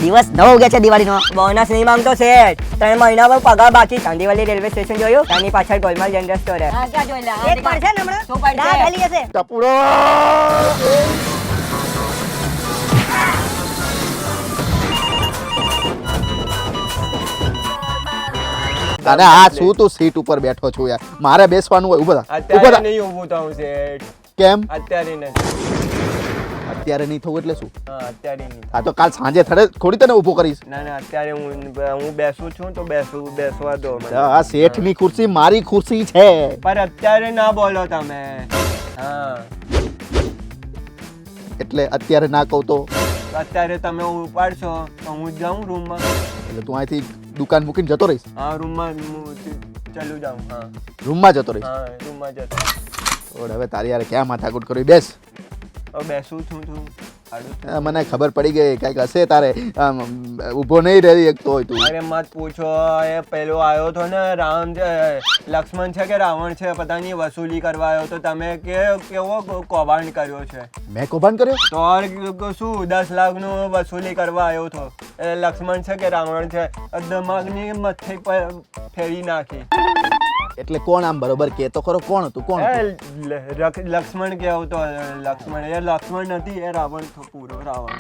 દિવસ નવો ઉગ્યા છે દિવાળીનો. બોનસ નહીં માંગતો શેઠ, 3 મહિના પર પગાર બાકી. ચાંદીવાલી રેલવે સ્ટેશન જોયું? ત્યાંની પાછળ ગોલમાલ જનરલ સ્ટોર હે. હા ક્યાં જોઈ લે એક પડશે ને હમણાં? શું પડશે? ના ખાલી હશે. ટપુડો અને આ શું તું સીટ ઉપર બેઠો છું યાર, મારે બેસવાનું હોય. ઉભા થા, ઉભા અત્યારે થા. નહીં ઊભું થાઉં શેઠ, કેમ અત્યારે નથી. અત્યારે નહીં થવું એટલે શું? હા અત્યારે નહીં. આ તો કાલ સાંજે થોડી તને ઊભો કરીશ. ના ના અત્યારે હું બેસું છું તો બેસવા દો મને. આ શેઠની ખુરશી મારી ખુરશી છે. પર અત્યારે ના બોલો તમે. હા એટલે અત્યારે ના કહું તો અત્યારે તમે ઉપાડશો તો હું જાઉં રૂમમાં. એટલે તું અહીંથી દુકાન મૂકીને જતો રહીશ? હા રૂમમાં ચાલુ જાઉં. હા રૂમમાં જતો રહીશ? હા રૂમમાં જતો. ઓડ હવે તારી યાર ક્યાં માથાકૂટ કરી. બેસ. હવે બેસું છું મને ખબર પડી ગઈ કંઈક હશે તારે. ઊભો નહીં રહી એક તો હોય તું. અરે મત પૂછો, એ પેલો આવ્યો હતો ને રામ લક્ષ્મણ છે કે રાવણ છે પતા નહીં, વસૂલી કરવા આવ્યો તો તમે કેવો કૌભાંડ કર્યો છે. મેં કૌભાંડ કર્યો? તો શું 10 લાખનું વસૂલી કરવા આવ્યો હતો. એ લક્ષ્મણ છે કે રાવણ છે, દિમાગની મથે ફેરી નાખી. એટલે કોણ આમ બરોબર કે તો ખરો, કોણ હતું? કોણ લક્ષ્મણ કેવો તો લક્ષ્મણ. એ લક્ષ્મણ નથી, એ રાવણ તો પૂરો રાવણ.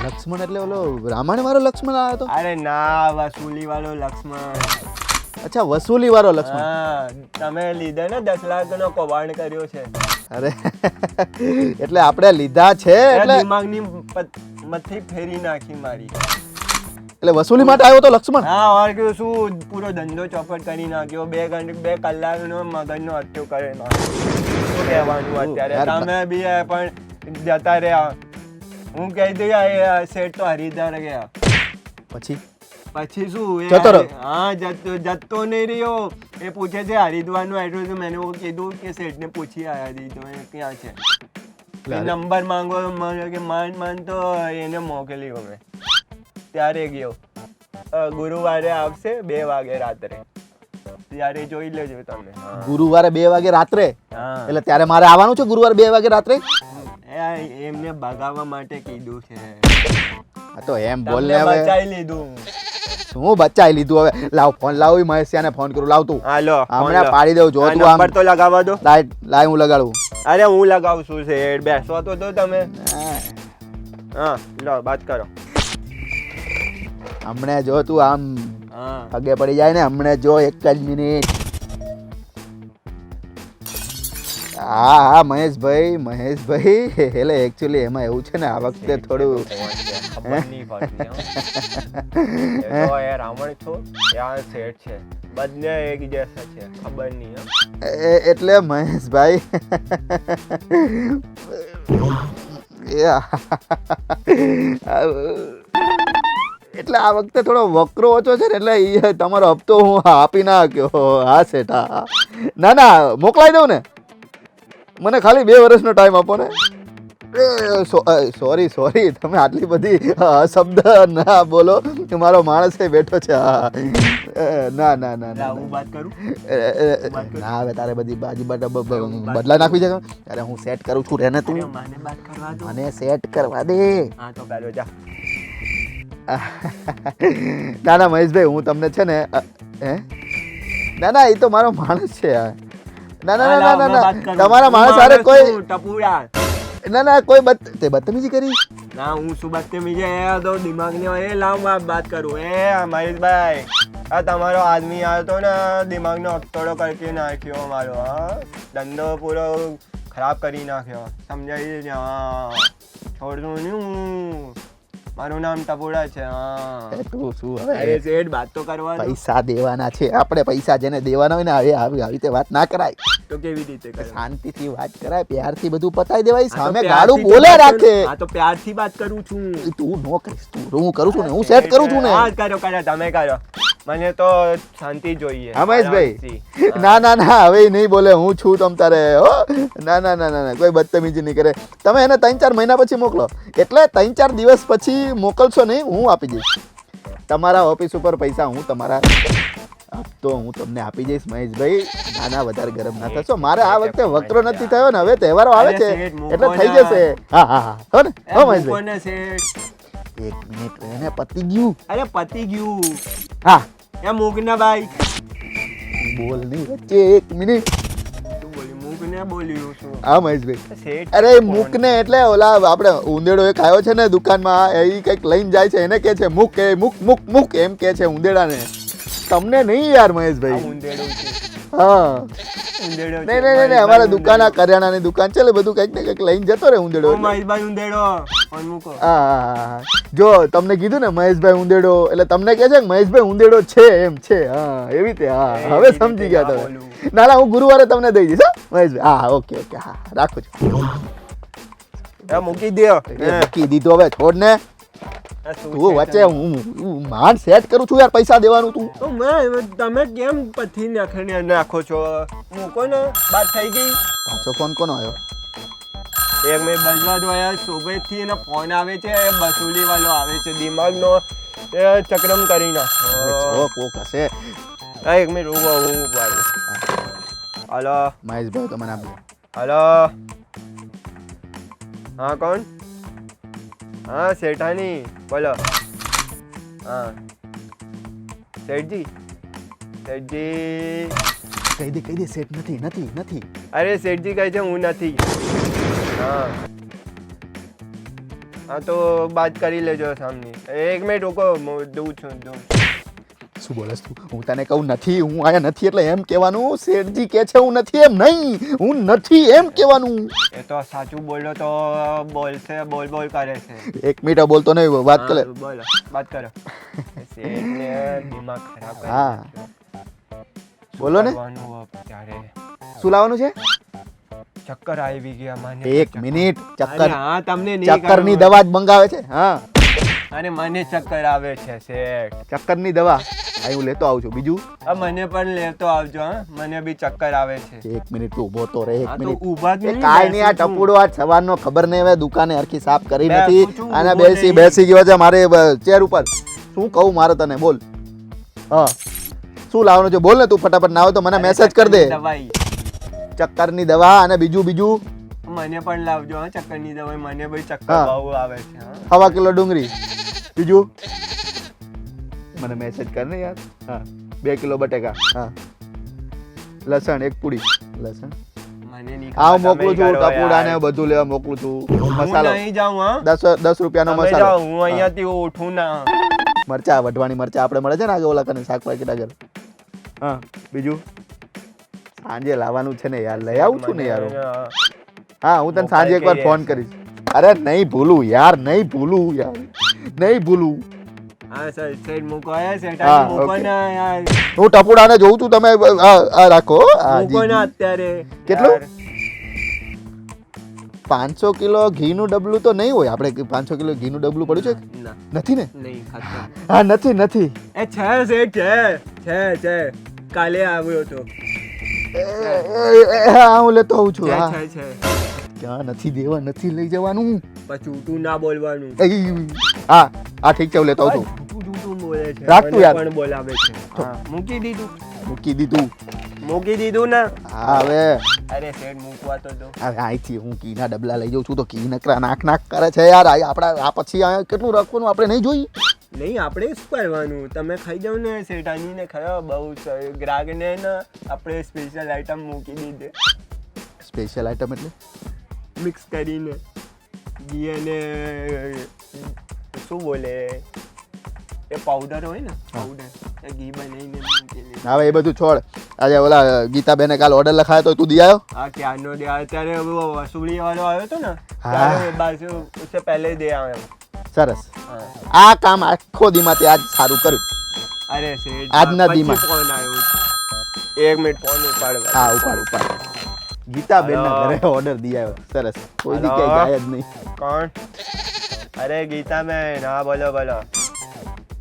લક્ષ્મણ એટલે ઓલો રામાયણ વાળો લક્ષ્મણ આવ્યો હતો? અરે ના, વસૂલી વાળો લક્ષ્મણ. અચ્છા વસૂલી વાળો લક્ષ્મણ. હા તમે લીધે ને 10 લાખનો કૌભાંડ કર્યો છે. અરે એટલે આપણે લીધા છે એટલે દિમાગની મથે ફેરી નાખી મારી. એટલે વસૂલી માટે આવ્યો તો લક્ષ્મણ? હા ઓર કે શું પૂરો ધંધો ચોપટ કરી નાખ્યો. 2 કલાકનો મગજનો હત્યો કરે. શું કહેવાનું અત્યારે? તમે બી પણ જતા રહ્યા. હું કહી દઉં શેઠ તો હરિદ્વાર ગયા. પછી શું જતો રહ્યો? હા જતો નહીં રહ્યો. એ પૂછે છે હરિદ્વારનું એડ્રેસ. મેં કીધું કે શેઠને પૂછી આવ્યા હતી તો એ ક્યાં છે. નંબર માંગો કે માંડ તો એને મોકલી અમે. ત્યારે ગયો. ગુરુવારે આવશે 2 વાગે રાત્રે. ત્યારે જોઈ લેજો તમે. ગુરુવારે 2 વાગે રાત્રે? હા એટલે ત્યારે મારે આવવાનું છે ગુરુવારે 2 વાગે રાત્રે? એમને ભગાવવા માટે કીધું છે. આ તો એમ બોલ ને. હવે બચાઈ લીધું. શું બચાઈ લીધું? હવે લાવ ફોન, લાવ મહેશિયાને ફોન કરું. લાવ તું. હાલો હમણાં પાડી દઉં. જો તું આમ નંબર તો લગાવવા દો. લાય હું લગાડું. અરે હું લગાવું છું શેઠ, બેસવા તો દો તમે. હા લો વાત કરો. હમણાં જો તું આમ હા પગે પડી જાય ને. હમણાં જો 1 જ મિનિટ. હા હા મહેશભાઈ એટલે એકચ્યુઅલી એમાં એવું છે ને આ વખતે થોડું ખબર નહીં પડતી. એ તો એ રાવણ છો યા શેઠ છે, બંને એક જેસા છે. ખબર નહીં. એટલે મહેશભાઈ એટલે આ વખતે થોડો વકરો ઓછો છે ને, એટલે તમારો હપ્તો હું આપી ના શક્યો. હા શેઠા. ના મોકલાઈ દઉં ને. મને ખાલી 2 વર્ષનો ટાઈમ આપો ને. સોરી તમે આટલી બધી શબ્દ ના બોલો. મારો માણસ બેઠો છે. ના હું વાત કરું. ના હવે તારે બધી બાજી બદલા નાખવી છે. ત્યારે હું સેટ કરું છું. રેને તું મને વાત કરવા દો. મને સેટ કરવા દે. હા તો પહેલો જા. ના મહેશભાઈ હું તમને છે ને ના એ તો મારો માણસ છે. ના તમારા માણસ હારે કોઈ ટપુડા. ના કોઈ બદતમીજી કરી? ના હું શું બદતમીજી? તો દિમાગની એ લાવ વાત કરું. મહેશભાઈ આ તમારો આદમી આવ્યો તો ને, દિમાગનો અખતોડો કરી નાખ્યો મારો. હા ધંધો પૂરો ખરાબ કરી નાખ્યો. સમજાય છે? હા છોડશું નહીં હું. મારું નામ ટપુડા છે. હા તું શું હવે શેઠ વાત તો કરવા. પૈસા દેવાના છે આપણે. પૈસા જેને દેવાના હોય ને આવી રીતે વાત ના કરાય. તો કેવી રીતે કરે? શાંતિથી વાત કરાય, પ્યારથી બધું પતાઈ દેવાય. સામે ગાડું બોલે રાખે. હા તો પ્યારથી વાત કરું છું. તું નો કરીશ. હું કરું છું ને, હું સેટ કરું છું ને. હા કરો તમે કરો. મને તો શાંતિ જોઈએ. રમેશભાઈ ના હવે નહીં બોલે. હું છું તમ તારે. ના કોઈ બદતમીજી નહીં કરે. તમે એને 3-4 મહિના પછી મોકલો. એટલે 3-4 દિવસ પછી મોકલશો નહીં, હું આપી દઈશ. તમારા ઓફિસ ઉપર પૈસા હું તમારા તો હું તમને આપી જઈશ મહેશભાઈ. નાના વધારે ગરમ ના થશો. મારે આ વખતે વકરો નથી થયો ને. હવે તહેવારો આવે છે એટલે થઈ જશે. હા હો ને. હો મહેશભાઈ એક મિનિટ એને પતી ગયું. અરે પતી ગયું. હા એ મૂકને ભાઈ. બોલ નહીં વચ્ચે, એક મિનિટ. તું બોલી મૂકને બોલ્યું છું. હા મહેશભાઈ, શેઠ અરે મૂકને એટલે ઓલા આપણે ઉંદેડો એક આવ્યો છે ને દુકાનમાં, એ કંઈક લઈને જાય છે, એને કે છે મૂક, એ મૂક મૂક મૂક એમ કે છે ઉંદેડાને. તમને નહીં યાર આ મહેશભાઈ. ઉંદેડો છે. હા ઉંદેડો છે. નહીં નહીં નહીં, અમારા દુકાન આ કરિયાણાની દુકાન છે એટલે બધું કંઈક ને કંઈક લઈને જતો રહે ઉંદેડો. ઓ મહેશભાઈ ઉંદેડો. ફોન મૂકો. હા જો તમને કીધું ને મહેશભાઈ ઉંદેડો, એટલે તમને કહે છે કે મહેશભાઈ ઉંદેડો છે એમ છે. હા એવી રીતે. હા હવે સમજી ગયા તમે. ના ના, હું ગુરુવારે તમને દઈ દઈશ. હા મહેશભાઈ, હા ઓકે ઓકે, હા રાખો છો. એ મૂકી દ્યો. મૂકી દીધો, હવે છોડ ને. આ શું તું છે વચ્ચે હું માંડ સેટ કરું છું યાર, પૈસા દેવાનું તું. તો તમે કેમ પછી નાખો છો? મૂકો ને, વાત થઈ ગઈ. પાછો ફોન કોનો આવ્યો? એક મિનિટ બજવા દો યાર. સુબેથી એનો ફોન આવે છે, એ બસુલી વાળો આવે છે, દિમાગનો એ ચક્રમ કરી નાખો. જો કોક હશે. હા એક મિનિટ ઉભો, હું ઉભાડું. હલો મહેશભાઈ તો મને આપજો. હલો. હા કોણ? હા શેઠાની બોલો. હા શેઠજી. શેઠજી. કહી દે સેટ નથી નથી નથી. અરે શેઠજી કહે છે હું નથી. હા હા તો બાત કરી લેજો સામની. એક મિનિટ રૂકો, હું દઉં છું દઉં. શું બોલસ તું? હું તને કહું નથી, હું આયા નથી એટલે એમ કહેવાનું. શેઠજી કહે છે હું નથી એમ નહીં, હું નથી એમ કહેવાનું. એ તો સાચું બોલો તો બોલશે, બોલ બોલ કરે છે. એક મિનિટ બોલતો નહીં, વાત કરે. હા, બોલો વાત કરો. શેઠને દિમાગ ખરાબ કરી હા. નાખ્યો. બોલો ને. કરવાનું ત્યારે શું લાવવાનું છે? ચક્કર આવી ગયા મને. એક મિનિટ. અરે ચક્કર, હા તમને નહીં ચક્કરની કરવું. દવા જ મંગાવે છે. હા અરે મને ચક્કર આવે છે શેઠ. ચક્કરની દવા આ હું લેતો આવું છું. બીજું મને પણ લેતો આવજો. હા મને બી ચક્કર આવે છે. એક મિનિટ તું ઊભો તો રહે. એક હા તો મિનિટ. ઊભા જ એ નહીં, કાંઈ નહીં, આ બેસું છું. ટપુડો આજ સવારનો ખબર નહીં, હવે દુકાને હરખી સાફ કરી બેસું નથી છું, અને ઊભો નહીં. બેસી ગયો છે મારે ચેર ઉપર. શું કહું મારે તને? બોલ. હા શું લાવવાનું છે બોલ ને તું ફટાફટ. ના હોય તો મને મેસેજ કરી દે. દવાઈ ચક્કરની દવા અને બીજું મને પણ લાવજો. હા ચક્કરની દવાઈ. મને બી ચક્કર હા. બહુ આવે છે. હા 1/2 કિલો ડુંગળી. બીજું મને મેસેજ કર ને યાર. હા 2 કિલો બટેકા. હા લસણ 1 પૂડી લસણ. મને નહીં આ ખબર, મોકલું તમે છું. કરો ટપુડા ને યાર. બધું લેવા મોકલું છું. હું મસાલો નહીં જાઉં. હા 10 રૂપિયાનો તમે મસાલો. જાઓ, હું અહીંયાથી ઉઠું ના. મરચા, વઢવાની મરચા આપણે મળે છે ને આગળ ઓલા કને શાક પાકેટ આગળ. હા બીજું સાંજે લાવવાનું છે ને યાર, લઈ આવું છું ને યાર. હા હું તને સાંજે એકવાર ફોન કરીશ. અરે નહીં ભૂલું યાર, નહીં ભૂલું યાર, નહીં ભૂલું. હા સર સેટ મૂકો. આયા સેટ હા, મૂકો ઓકે. ને યાર. હું ટપુડાને જોઉં છું, તમે આ રાખો. હા, મૂકો જી, ને જી. અત્યારે. કેટલું? યાર. 500 કિલો ઘીનું ડબલું તો નહીં હોય. આપણે 500 કિલો ઘીનું ડબલું પડ્યું છે? ના નથી ને? નહીં ખાતો. હા નથી નથી. એ છે સેટ છે. કાલે આવ્યો હતો. હા હું લેતો આવું છું. છે હા છે છે. ક્યાં નથી દેવા, નથી લઈ જવાનું. પછી ઊંટું ના બોલવાનું. હા હા ઠીક છે, હું લેતો આવું છું. ઊંટું બોલે છે. રાખતું મને યાર. પણ બોલાવે છે. હા મૂકી દીધું. મૂકી દીધું. મૂકી દીધું ને. હા હવે અરે સેટ મૂકવા તો દો. હવે અહીંથી હું ઘીના ડબલા લઈ જાઉં છું તો ઘી નકરા નાક કરે છે યાર. આપણા આ પછી આ કેટલું રાખવાનું આપણે નહીં જોઈ. નહીં આપણે શું કરવાનું? તમે ખાઈ જાવ ને શેઠાની ને ખાયો બહુ ગ્રાહકને ને આપણે સ્પેશિયલ આઈટમ મૂકી દીધે. સ્પેશિયલ આઈટમ એટલે મિક્સ કરીને ઘી અને શું બોલે એ પાવડર હોય ને પાવડર એ ઘી બનાવીને મૂકેલી. હવે એ બધું છોડ. આજે ઓલા ગીતાબેને કાલ ઓર્ડર લખાયો તો તું દી આવ્યો? હા ક્યારનો દે અત્યારે વસૂલી વાળો આવ્યો હતો ને હા. ત્યારે બાજુ ઉસે પહેલે દે આવ્યો. સરસ. હા. આ કામ આખો દીમાંથી આજ સારું કર્યું. અરે શેઠ આજના પછી દીમાં. ફોન આવ્યો છે. 1 મિનિટ ફોન ઉપાડવા. હા ઉપાડ. ગીતાબેનના હલો. ઘરે ઓર્ડર દી આવ્યો. સરસ. કોઈ દી હલો. ક્યાંય જાય જ નહીં. કોણ? અરે ગીતાબેન હા બોલો બોલો.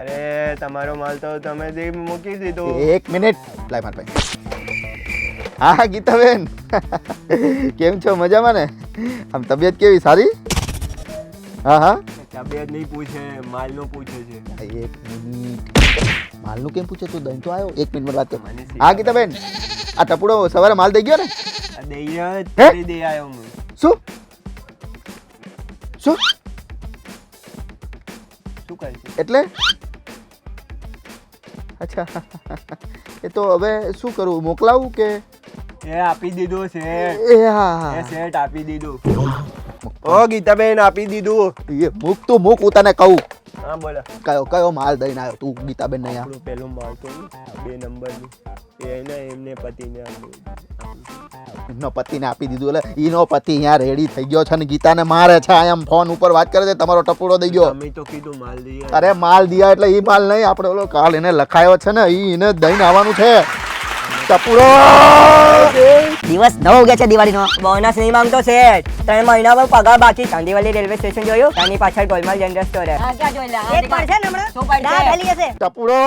અરે તમારો માલ તો તમે દે મૂકી દીધો. 1 મિનિટ લાય માર ભાઈ. હા ગીતાબેન કેમ છો? મજામાં ને? આમ તબિયત કેવી? સારી? હા હા તબિયત નહીં પૂછે, માલનો પૂછે છે. 1 મિનિટ. માલનું કેમ પૂછે? તું દહીં તો આવ્યો. 1 મિનિટ વાત કર. મને હા ગીતાબેન, આ ટપુડો સવારે માલ દઈ ગયો ને? દઈ ત્યારે દે આવ્યો હું. શું શું કરશે. એટલે અચ્છા એ તો હવે શું કરું, મોકલાવું કે? એ આપી દીધું શેઠ. એ હા એ શેઠ આપી દીધું. ઓ ગીતાબેન આપી દીધું. એ મૂક તું મૂક, હું તને કહું હા બોલો. કયો માલ દઈને આવ્યો તું ગીતાબેન ને અહીંયા? આપણું પેલું માળતું 2 નંબરનું એને એમને પતિને આપ્યું. એમનો પતિને આપી દીધું એટલે ઈનો પતિ અહીંયા રેડી થઈ ગયો છે ને ગીતાને મારે છે, આમ ફોન ઉપર વાત કરે છે, તમારો ટપુડો દઈ ગયો. અમે તો કીધું માલ દઈએ. અરે માલ દિયા એટલે ઈ માલ નહીં, આપણે ઓલો કાલ એને લખાયો છે ને ઈ એને દઈને આવવાનું છે. ટપુડો દિવસ 9 વાગ્યા છે દિવાળીનો. બોનસ નહીં માંગતો શેઠ. 3 મહિના પર પગાર બાકી. ચાંદીવાલી રેલવે સ્ટેશન જોયું? ત્યાંની પાછળ ગોલમાલ જનરલ સ્ટોર હે. આ ક્યાં જોઈ લે? એક પડશે ને હમણાં? શું પડશે? દા ફેલી હશે. ટપુડો